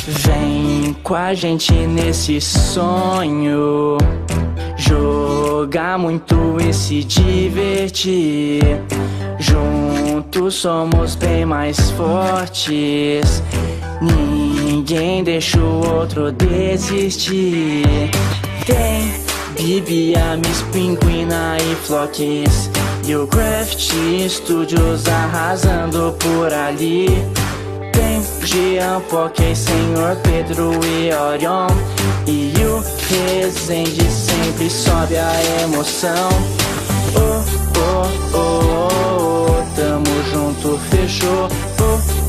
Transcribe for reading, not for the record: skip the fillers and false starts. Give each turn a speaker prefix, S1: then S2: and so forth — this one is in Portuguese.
S1: Vem com a gente nesse sonho, jogar muito e se divertir. Juntos somos bem mais fortes, ninguém deixa o outro desistir. Tem Bibi, a Miss Pinguina e Flocks, e o Craft Studios arrasando por ali. Tem Jean, Poké, Senhor Pedro e Orion, e o Resende sempre sobe a emoção. Oh, oh, oh, oh, oh, tamo junto, fechou. Oh,